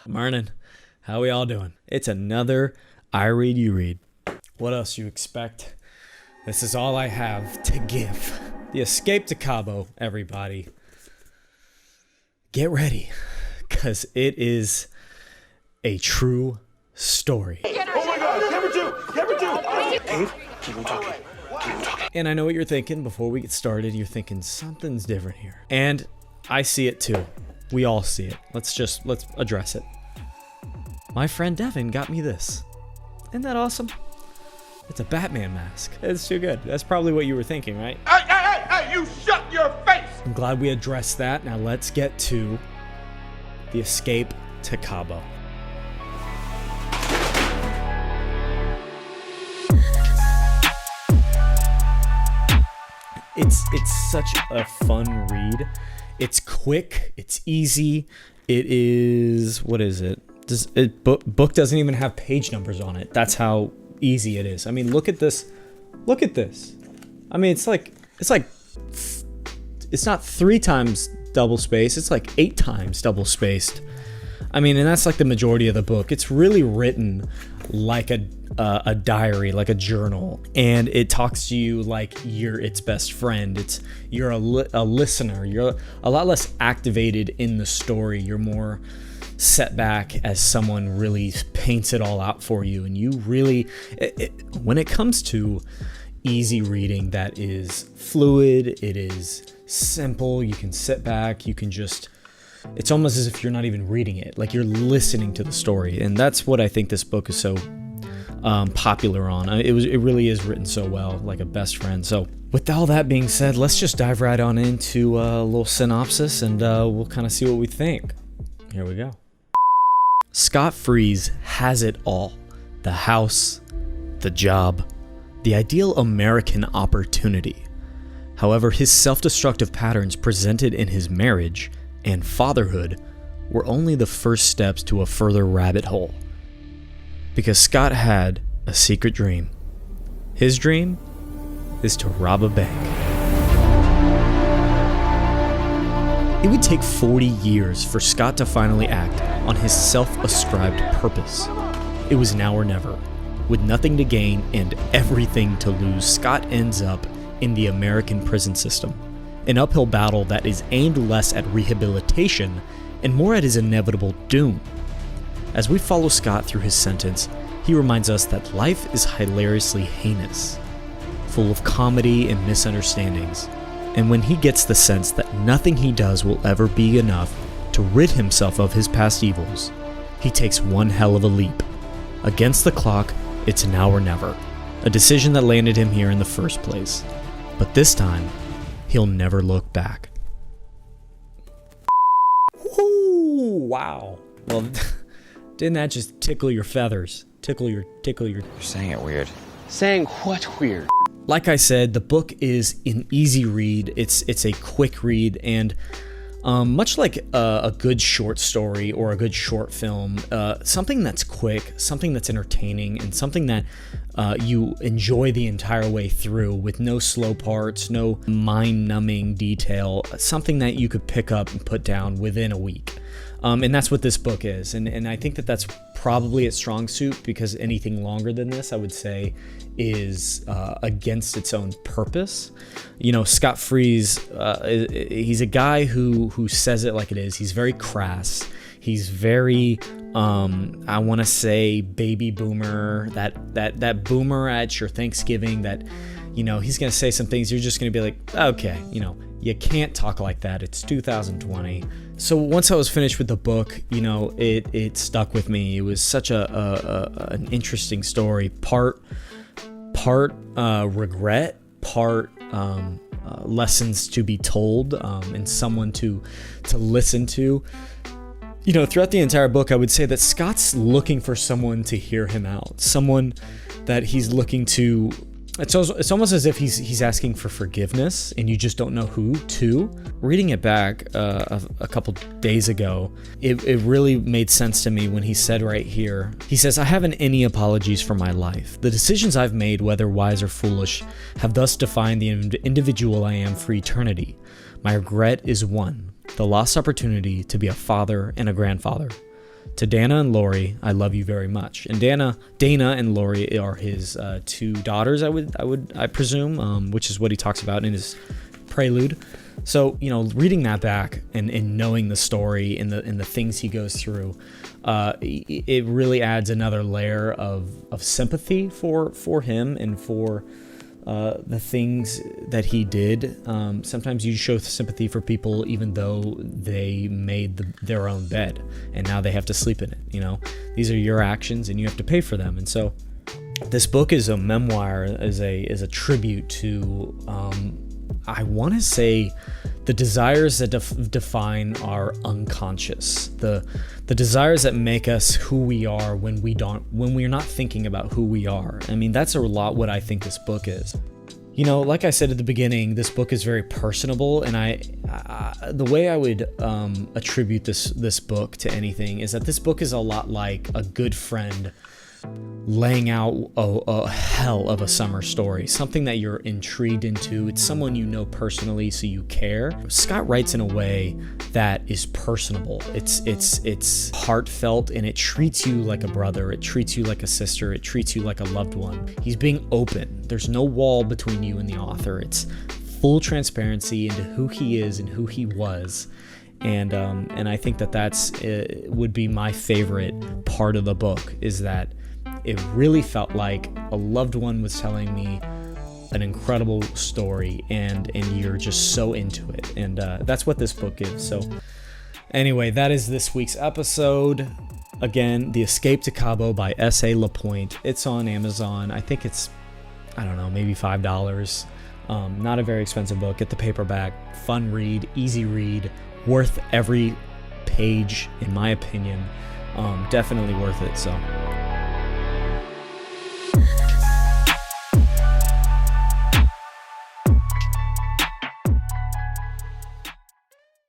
Morning. How we all doing? It's another I Read, You Read. What else you expect? This is all I have to give. The escape to Cabo, everybody. Get ready, because it is a true story. Oh my God, number two. Dave, keep on talking. And I know what you're thinking. Before we get started, you're thinking something's different here. And I see it too. We all see it. Let's address it. My friend Devin got me this. Isn't that awesome? It's a Batman mask. It's too good. That's probably what you were thinking, right? Hey, you shut your face! I'm glad we addressed that. Now let's get to the escape to Cabo. It's such a fun read. It's quick. It's easy. It is, what is it? Book doesn't even have page numbers on it. That's how easy it is. I mean, look at this. Look at this. I mean, it's not 3 times double spaced. It's like 8 times double spaced. I mean, and that's like the majority of the book. It's really written like a diary, like a journal, and it talks to you like you're its best friend. You're a listener. You're a lot less activated in the story. You're more set back as someone really paints it all out for you, and you really, when it comes to easy reading that is fluid, it is simple, you can sit back, you can just, it's almost as if you're not even reading it, like you're listening to the story. And that's what I think this book is so popular on. It really is written so well, like a best friend. So with all that being said, let's just dive right on into a little synopsis, and we'll kind of see what we think. Here we go. Scott Freeze has it all. The house, the job, the ideal American opportunity. However, his self-destructive patterns presented in his marriage and fatherhood were only the first steps to a further rabbit hole. Because Scott had a secret dream. His dream is to rob a bank. It would take 40 years for Scott to finally act on his self-ascribed purpose. It was now or never. With nothing to gain and everything to lose, Scott ends up in the American prison system. An uphill battle that is aimed less at rehabilitation and more at his inevitable doom. As we follow Scott through his sentence, he reminds us that life is hilariously heinous, full of comedy and misunderstandings. And when he gets the sense that nothing he does will ever be enough to rid himself of his past evils, he takes one hell of a leap. Against the clock, it's now or never. A decision that landed him here in the first place. But this time, he'll never look back. Ooh, wow. Well, didn't that just tickle your feathers? Tickle your... You're saying it weird. Saying what weird? Like I said, the book is an easy read. It's a quick read, and much like a good short story or a good short film, something that's quick, something that's entertaining, and something that you enjoy the entire way through with no slow parts, no mind-numbing detail, something that you could pick up and put down within a week. And that's what this book is. And I think that that's probably its strong suit, because anything longer than this, I would say, is against its own purpose. You know, Scott Freeze, he's a guy who says it like it is. He's very crass. He's very, I want to say, baby boomer, that boomer at your Thanksgiving that, you know, he's going to say some things you're just going to be like, okay, you know, you can't talk like that. It's 2020. So once I was finished with the book, you know, it stuck with me. It was such an interesting story. Part regret, part lessons to be told, and someone to listen to. You know, throughout the entire book, I would say that Scott's looking for someone to hear him out, someone that he's looking to. It's almost as if he's asking for forgiveness, and you just don't know who to. Reading it back a couple days ago, it really made sense to me when he said right here, he says, "I haven't any apologies for my life. The decisions I've made, whether wise or foolish, have thus defined the individual I am for eternity. My regret is one, the lost opportunity to be a father and a grandfather. To Dana and Lori, I love you very much. And Dana and Lori are his two daughters, I presume, which is what he talks about in his prelude. So, reading that back and knowing the story and the things he goes through, it really adds another layer of sympathy for him and for the things that he did. Sometimes you show sympathy for people even though they made their own bed and now they have to sleep in it. These are your actions and you have to pay for them. And so this book is a memoir, is a tribute to I want to say the desires that define our unconscious, the desires that make us who we are when we're not thinking about who we are. I mean, that's a lot what I think this book is. Like I said at the beginning, this book is very personable, and I the way I would attribute this book to anything is that this book is a lot like a good friend laying out a hell of a summer story, something that you're intrigued into. It's someone you know personally, so you care. Scott writes in a way that is personable. It's heartfelt, and it treats you like a brother. It treats you like a sister. It treats you like a loved one. He's being open. There's no wall between you and the author. It's full transparency into who he is and who he was. And I think that's would be my favorite part of the book, is that it really felt like a loved one was telling me an incredible story, and you're just so into it. And that's what this book is. So anyway, that is this week's episode. Again, The Escape to Cabo by S.A. LaPoint. It's on Amazon. I think it's, maybe $5. Not a very expensive book. Get the paperback. Fun read, easy read, worth every page, in my opinion. Definitely worth it. So